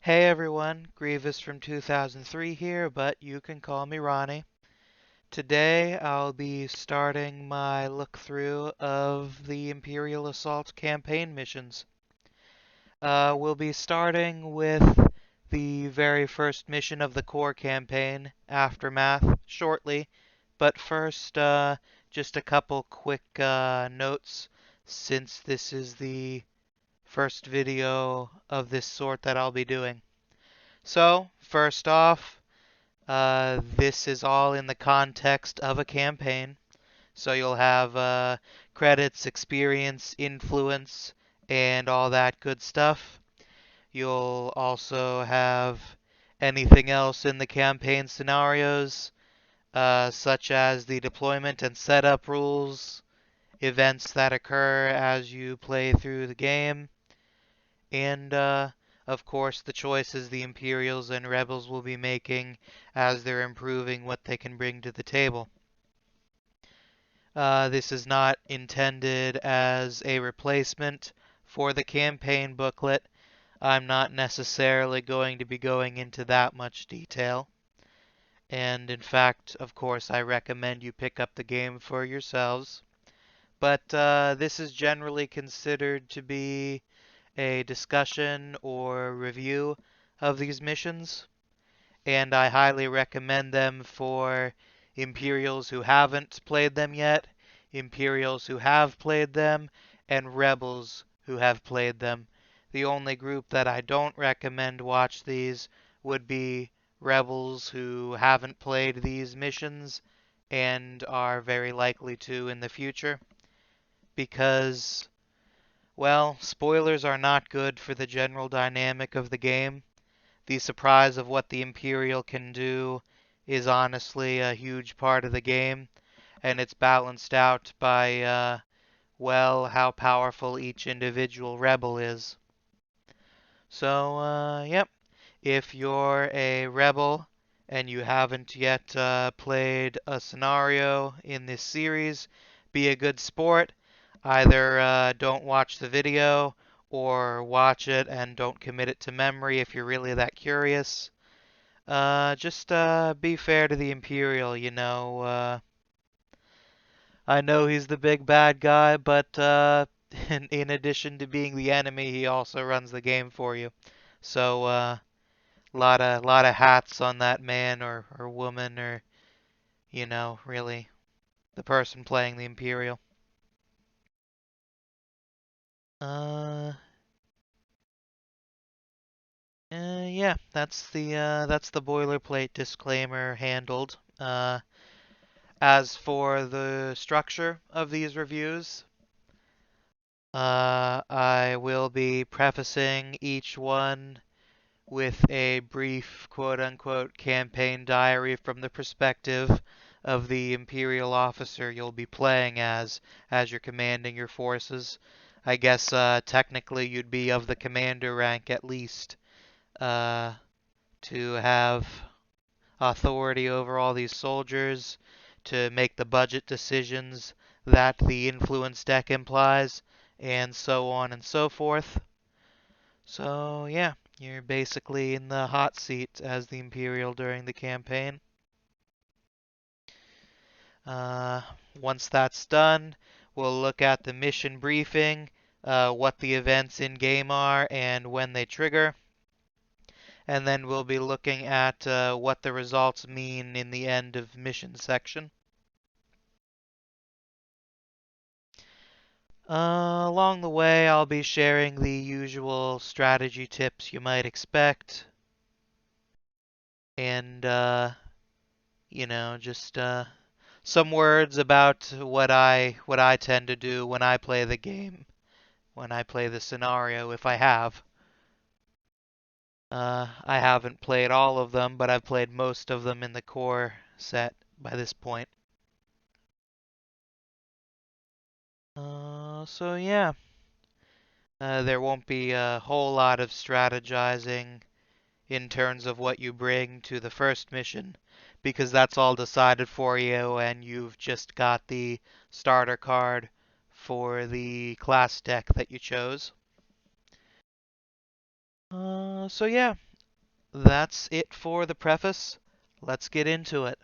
Hey everyone, Grievous from 2003 here, but you can call me Ronnie. Today I'll be starting my look through of the Imperial Assault campaign missions. We'll be starting with the very first mission of the core campaign, Aftermath, shortly, but first, just a couple quick notes since this is the first video of this sort that I'll be doing. So, first off, this is all in the context of a campaign. So you'll have credits, experience, influence, and all that good stuff. You'll also have anything else in the campaign scenarios, such as the deployment and setup rules, events that occur as you play through the game, and of course the choices the Imperials and Rebels will be making as they're improving what they can bring to the table. This is not intended as a replacement for the campaign booklet. I'm not necessarily going to be going into that much detail. And in fact, of course, I recommend you pick up the game for yourselves. But this is generally considered to be a discussion or review of these missions, and I highly recommend them for Imperials who haven't played them yet, Imperials who have played them, and Rebels who have played them. The only group that I don't recommend watch these would be Rebels who haven't played these missions and are very likely to in the future, because well, spoilers are not good for the general dynamic of the game. The surprise of what the Imperial can do is honestly a huge part of the game, and it's balanced out by, well, how powerful each individual rebel is. So, yep, if you're a rebel and you haven't yet played a scenario in this series, be a good sport. Either don't watch the video or watch it and don't commit it to memory if you're really that curious. Just be fair to the Imperial, you know. I know he's the big bad guy, but in addition to being the enemy, he also runs the game for you. So, lot of hats on that man or woman or really the person playing the Imperial. Uh, yeah, that's the boilerplate disclaimer handled. As for the structure of these reviews, I will be prefacing each one with a brief quote-unquote campaign diary from the perspective of the Imperial officer you'll be playing as you're commanding your forces. I guess technically you'd be of the commander rank at least uh, to have authority over all these soldiers, to make the budget decisions that the influence deck implies, and so on and so forth. So, yeah, you're basically in the hot seat as the Imperial during the campaign. Uh, Once that's done, we'll look at the mission briefing, what the events in game are, and when they trigger. And then we'll be looking at what the results mean in the end of mission section. Along the way, I'll be sharing the usual strategy tips you might expect, and just some words about what I tend to do when I play the game, when I play the scenario, if I have. I haven't played all of them, but I've played most of them in the core set by this point. So yeah, there won't be a whole lot of strategizing in terms of what you bring to the first mission, because that's all decided for you and you've just got the starter card for the class deck that you chose. So yeah, that's it for the preface. Let's get into it.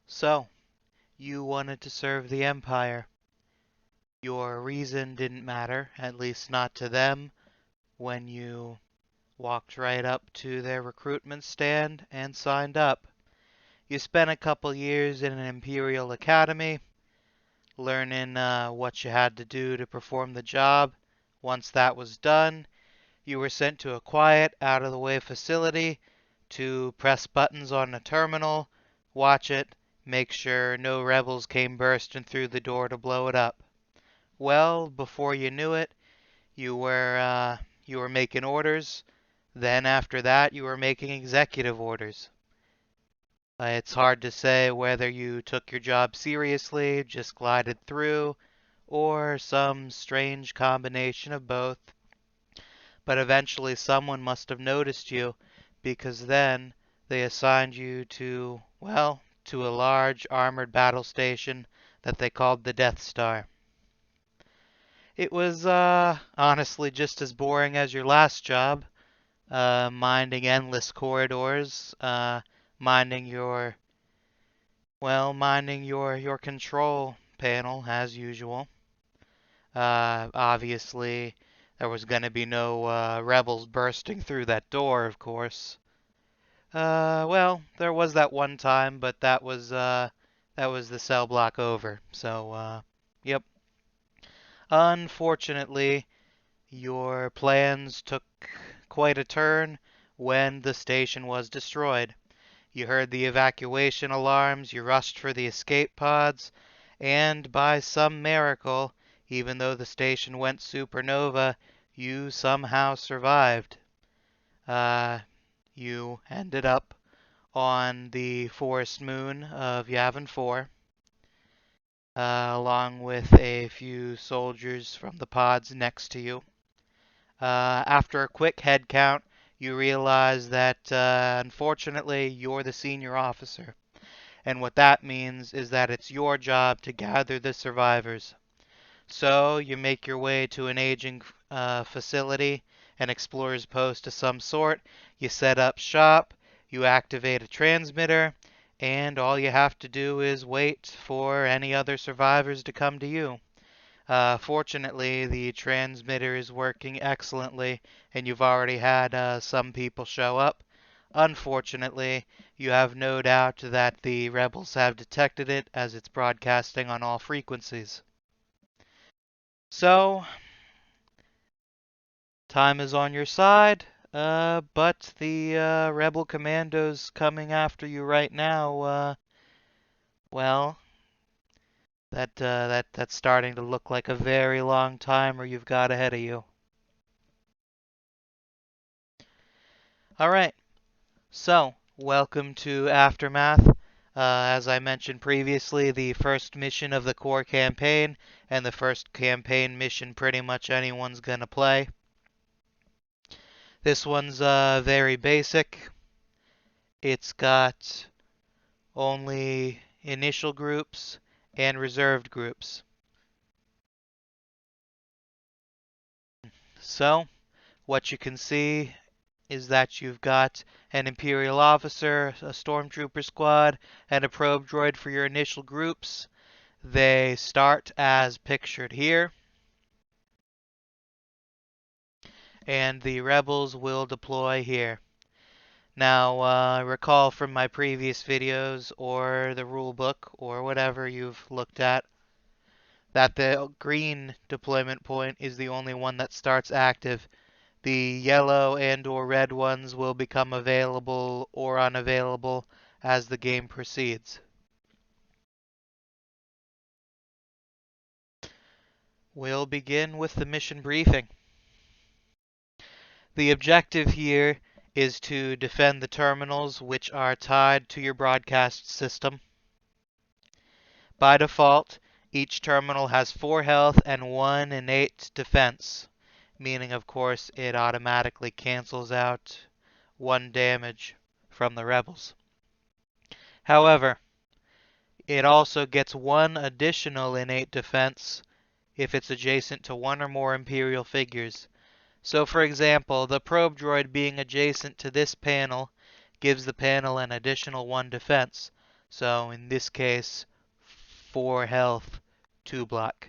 So, you wanted to serve the Empire. Your reason didn't matter, at least not to them, when you walked right up to their recruitment stand and signed up. You spent a couple years in an Imperial Academy, learning what you had to do to perform the job. Once that was done, you were sent to a quiet, out of the way facility to press buttons on a terminal, watch it, make sure no rebels came bursting through the door to blow it up. Well, before you knew it, you were making orders. Then after that, you were making executive orders. It's hard to say whether you took your job seriously, just glided through, or some strange combination of both. But eventually someone must have noticed you, because then they assigned you to, well, to a large armored battle station that they called the Death Star. It was honestly just as boring as your last job, minding endless corridors, minding your, minding your control panel as usual. Obviously, there was going to be no rebels bursting through that door, of course. Well, there was that one time, but that was the cell block over. So, yep. Unfortunately, your plans took quite a turn when the station was destroyed. You heard the evacuation alarms, you rushed for the escape pods, and by some miracle, even though the station went supernova, you somehow survived. Uh, you ended up on the forest moon of Yavin 4, along with a few soldiers from the pods next to you. After a quick head count, you realize that unfortunately you're the senior officer. And what that means is that it's your job to gather the survivors. So you make your way to an aging facility, an explorer's post of some sort. You set up shop, you activate a transmitter, and all you have to do is wait for any other survivors to come to you. Fortunately, the transmitter is working excellently, and you've already had some people show up. Unfortunately, you have no doubt that the rebels have detected it as it's broadcasting on all frequencies. So, time is on your side, but the rebel commandos coming after you right now, well, that's starting to look like a very long timer you've got ahead of you. All right. So, welcome to Aftermath. As I mentioned previously, the first mission of the core campaign, and the first campaign mission pretty much anyone's gonna play. This one's very basic. It's got only initial groups and reserved groups. So, what you can see is that you've got an Imperial officer, a stormtrooper squad, and a probe droid for your initial groups. They start as pictured here, and the rebels will deploy here. Now, recall from my previous videos or the rulebook or whatever you've looked at that the green deployment point is the only one that starts active. The yellow and or red ones will become available or unavailable as the game proceeds. We'll begin with the mission briefing. The objective here is to defend the terminals which are tied to your broadcast system. By default, each terminal has 4 health and 1 innate defense, meaning of course it automatically cancels out 1 damage from the rebels. However, it also gets 1 additional innate defense if it's adjacent to 1 or more Imperial figures. So for example, the probe droid being adjacent to this panel gives the panel an additional 1 defense. So in this case, 4 health, 2 block.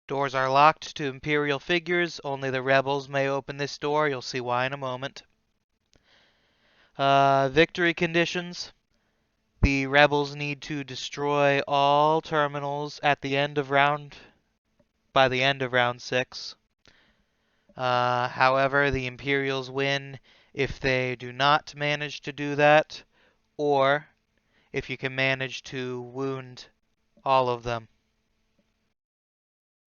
Doors are locked to Imperial figures. Only the rebels may open this door. You'll see why in a moment. Victory conditions. The rebels need to destroy all terminals at the end of by the end of round 6. However, the Imperials win if they do not manage to do that, or if you can manage to wound all of them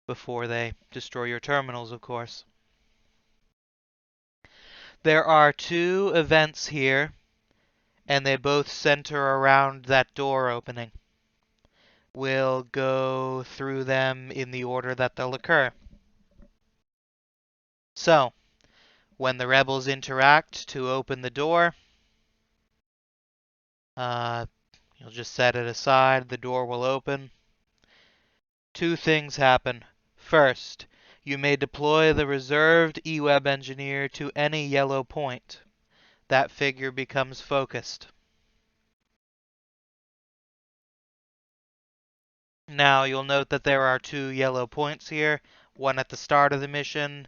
before they destroy your terminals, of course. There are 2 events here, and they both center around that door opening. We'll go through them in the order that they'll occur. So, when the rebels interact to open the door, you'll just set it aside, the door will open. 2 things happen. First, you may deploy the reserved E-Web engineer to any yellow point. That figure becomes focused. Now, you'll note that there are 2 yellow points here, one at the start of the mission,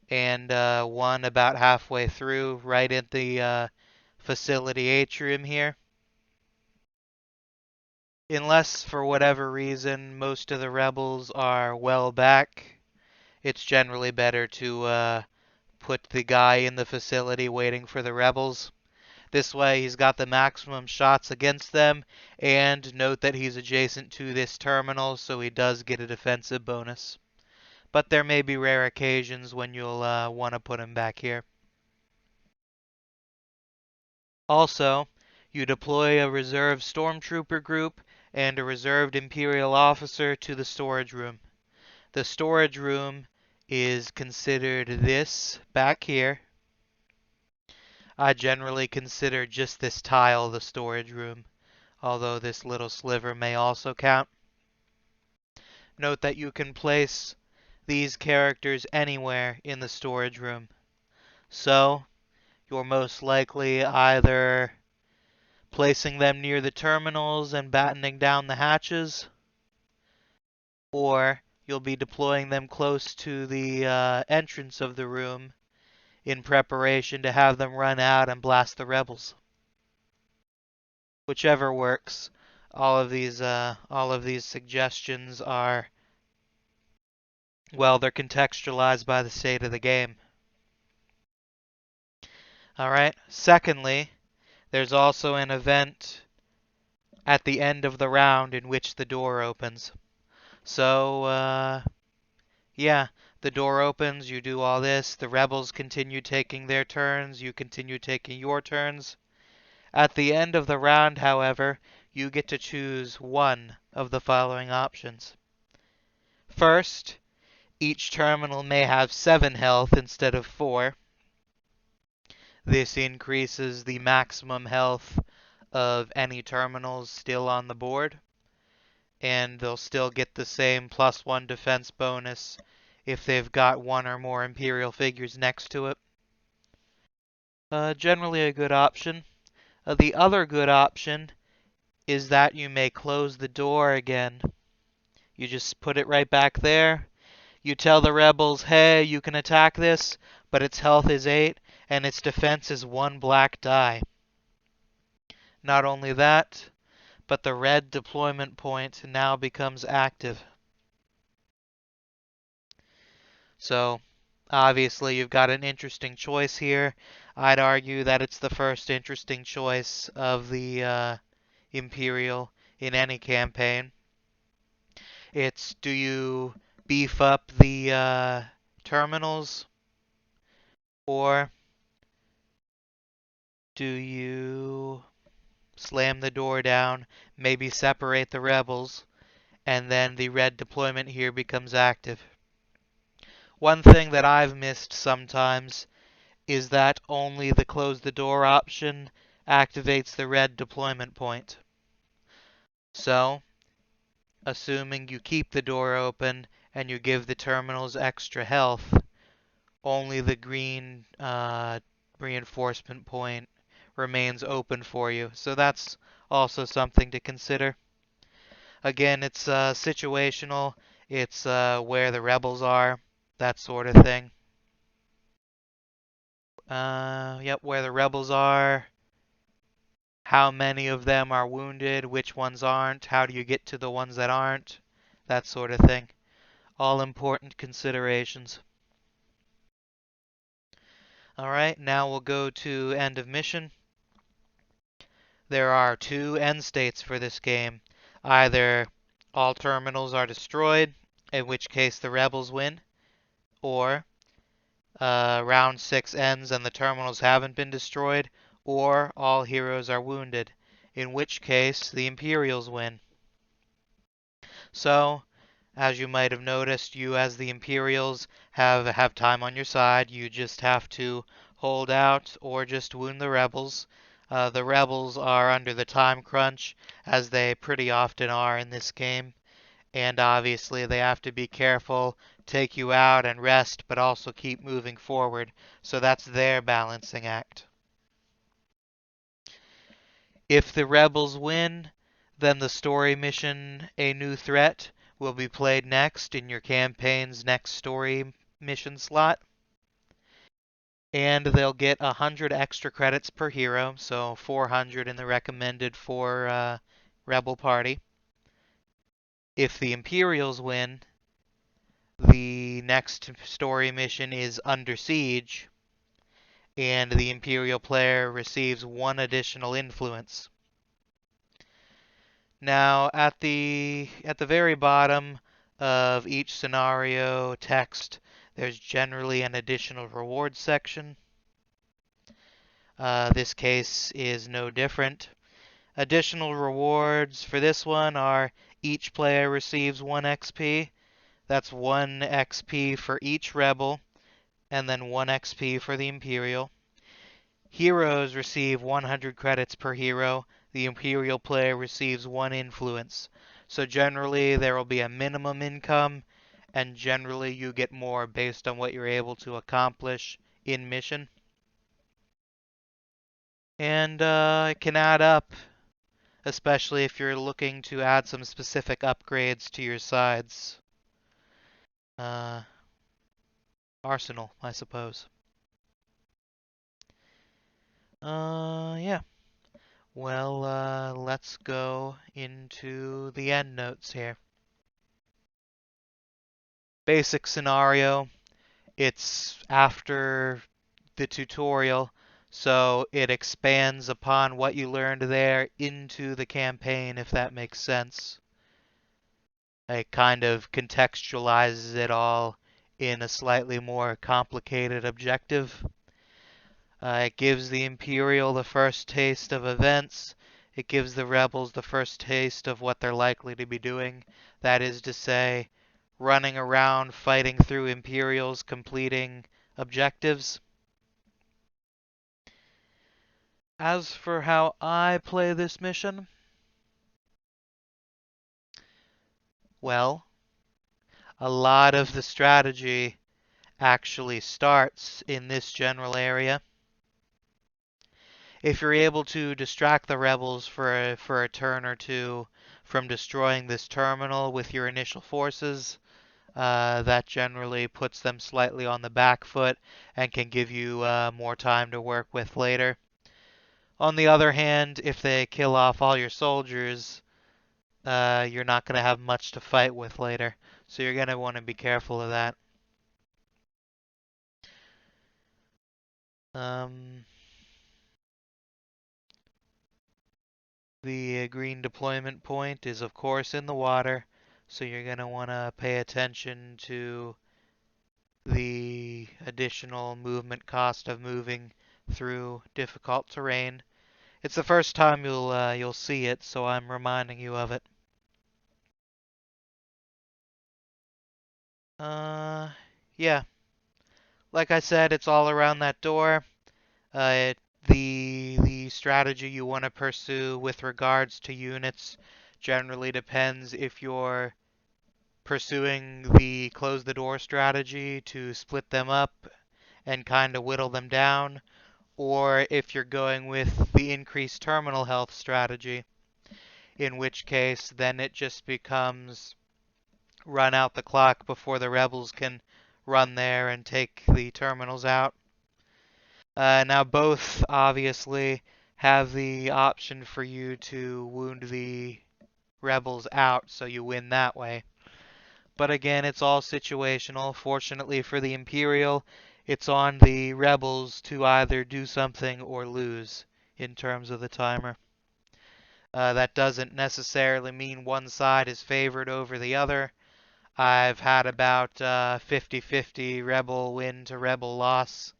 and one about halfway through, right at the facility atrium here. Unless, for whatever reason, most of the rebels are well back, it's generally better to put the guy in the facility waiting for the rebels. This way he's got the maximum shots against them, and note that he's adjacent to this terminal, so he does get a defensive bonus. But there may be rare occasions when you'll want to put him back here. Also, you deploy a reserve stormtrooper group and a reserved Imperial officer to the storage room. The storage room is considered this back here. I generally consider just this tile the storage room, although this little sliver may also count. Note that you can place these characters anywhere in the storage room. So, you're most likely either placing them near the terminals and battening down the hatches, or you'll be deploying them close to the entrance of the room in preparation to have them run out and blast the rebels. Whichever works. All of these suggestions are, well, they're contextualized by the state of the game. Alright, secondly, there's also an event at the end of the round in which the door opens. So, yeah, the door opens, you do all this, the rebels continue taking their turns, you continue taking your turns. At the end of the round, however, you get to choose one of the following options. First, each terminal may have 7 health instead of 4. This increases the maximum health of any terminals still on the board, and they'll still get the same +1 defense bonus if they've got 1 or more Imperial figures next to it. Generally a good option. The other good option is that you may close the door again. You just put it right back there. You tell the rebels, hey, you can attack this, but its health is 8, and its defense is 1 black die. Not only that, but the red deployment point now becomes active. So, obviously, you've got an interesting choice here. I'd argue that it's the first interesting choice of the Imperial in any campaign. It's, do you beef up the terminals, or do you slam the door down, maybe separate the rebels, and then the red deployment here becomes active? One thing that I've missed sometimes is that only the close the door option activates the red deployment point. So, assuming you keep the door open and you give the terminals extra health, only the green reinforcement point remains open for you. So that's also something to consider. Again, it's situational. It's where the rebels are, that sort of thing. Yep, where the rebels are, how many of them are wounded, which ones aren't, how do you get to the ones that aren't, that sort of thing. All important considerations. Alright, now we'll go to end of mission. There are two end states for this game. Either all terminals are destroyed, in which case the rebels win, or round 6 ends and the terminals haven't been destroyed, or all heroes are wounded, in which case the Imperials win. So, as you might have noticed, you as the Imperials have time on your side. You just have to hold out or just wound the rebels. The rebels are under the time crunch, as they pretty often are in this game. And obviously they have to be careful, take you out and rest, but also keep moving forward. So that's their balancing act. If the rebels win, then the story mission, A New Threat, will be played next in your campaign's next story mission slot. And they'll get 100 extra credits per hero, so 400 in the recommended for Rebel Party. If the Imperials win, the next story mission is Under Siege, and the Imperial player receives 1 additional influence. Now, at the very bottom of each scenario text, there's generally an additional rewards section. This case is no different. Additional rewards for this one are each player receives 1 XP. That's 1 XP for each rebel, and then 1 XP for the Imperial. Heroes receive 100 credits per hero. The Imperial player receives 1 influence. So generally there will be a minimum income, and generally you get more based on what you're able to accomplish in mission. And it can add up, especially if you're looking to add some specific upgrades to your side's arsenal, I suppose. Yeah. Well, let's go into the end notes here. Basic scenario. It's after the tutorial, so it expands upon what you learned there into the campaign, if that makes sense. It kind of contextualizes it all in a slightly more complicated objective. It gives the Imperial the first taste of events. It gives the rebels the first taste of what they're likely to be doing. That is to say, running around fighting through Imperials, completing objectives. As for how I play this mission, well, a lot of the strategy actually starts in this general area. If you're able to distract the rebels for a turn or two from destroying this terminal with your initial forces, that generally puts them slightly on the back foot and can give you more time to work with later. On the other hand, if they kill off all your soldiers, you're not going to have much to fight with later. So you're going to want to be careful of that. Um, the green deployment point is of course in the water, so you're going to want to pay attention to the additional movement cost of moving through difficult terrain. It's the first time you'll see it, so I'm reminding you of it. Yeah. Like I said, it's all around that door. Uh, the strategy you want to pursue with regards to units generally depends if you're pursuing the close the door strategy to split them up and kind of whittle them down, or if you're going with the increased terminal health strategy, in which case then it just becomes run out the clock before the rebels can run there and take the terminals out. Now both obviously have the option for you to wound the rebels out, so you win that way. But again, it's all situational. Fortunately for the Imperial, it's on the rebels to either do something or lose in terms of the timer. That doesn't necessarily mean one side is favored over the other. I've had about 50-50 rebel win to rebel loss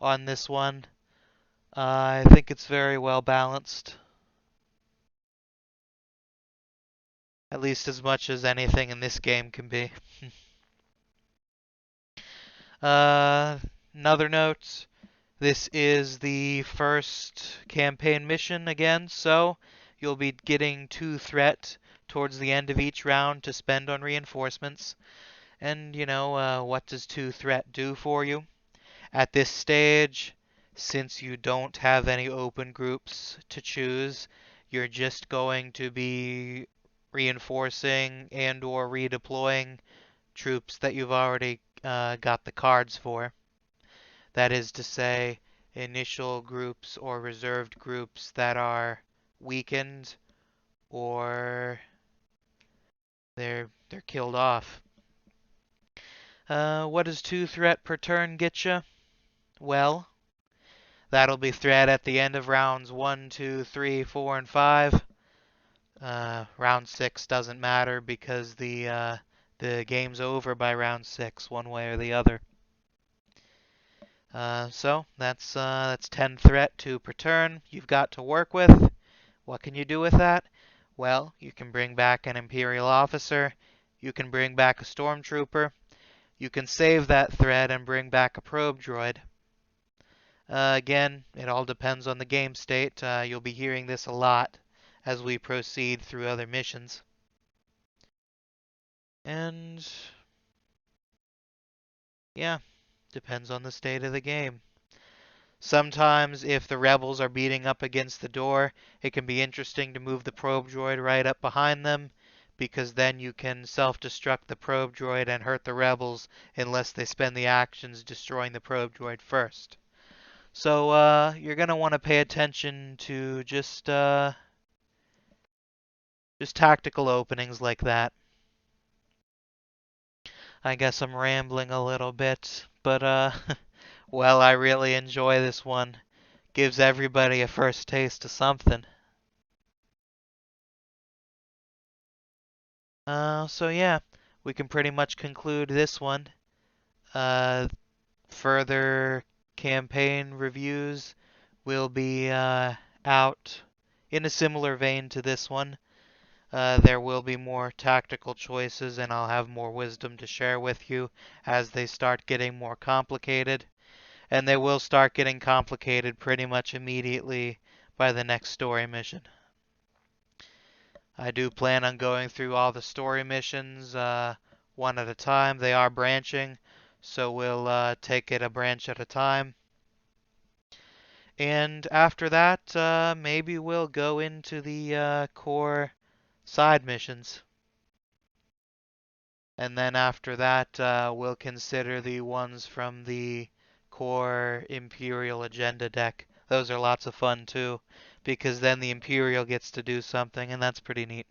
on this one. I think it's very well balanced. At least as much as anything in this game can be. uh, Another note, this is the first campaign mission again, so you'll be getting 2 threat towards the end of each round to spend on reinforcements. And, what does 2 threat do for you? At this stage, since you don't have any open groups to choose, you're just going to be reinforcing and or redeploying troops that you've already got the cards for. That is to say, initial groups or reserved groups that are weakened or they're killed off. What does 2 threat per turn get you? Well, that'll be threat at the end of rounds 1, 2, 3, 4, and 5. Round 6 doesn't matter because the game's over by round 6, one way or the other. So that's 10 threat, 2 per turn. You've got to work with. What can you do with that? Well, you can bring back an Imperial officer. You can bring back a stormtrooper. You can save that threat and bring back a probe droid. Again, it all depends on the game state. You'll be hearing this a lot as we proceed through other missions. And yeah, depends on the state of the game. Sometimes if the rebels are beating up against the door, it can be interesting to move the probe droid right up behind them, because then you can self-destruct the probe droid and hurt the rebels unless they spend the actions destroying the probe droid first. So you're going to want to pay attention to just tactical openings like that. I guess I'm rambling a little bit, but well, I really enjoy this one. Gives everybody a first taste of something. So yeah, we can pretty much conclude this one. Uh, Further campaign reviews will be out in a similar vein to this one. There will be more tactical choices, and I'll have more wisdom to share with you as they start getting more complicated. And they will start getting complicated pretty much immediately by the next story mission. I do plan on going through all the story missions one at a time. They are branching, so we'll take it a branch at a time. And after that, maybe we'll go into the core side missions. And then after that, we'll consider the ones from the core Imperial Agenda deck. Those are lots of fun too, because then the Imperial gets to do something, and that's pretty neat.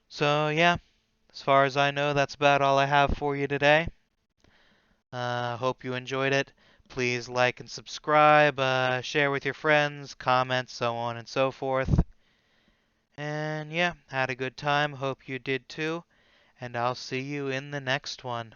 So yeah, as far as I know, that's about all I have for you today. Hope you enjoyed it. Please like and subscribe, share with your friends, comment, so on and so forth. And yeah, had a good time. Hope you did too. And I'll see you in the next one.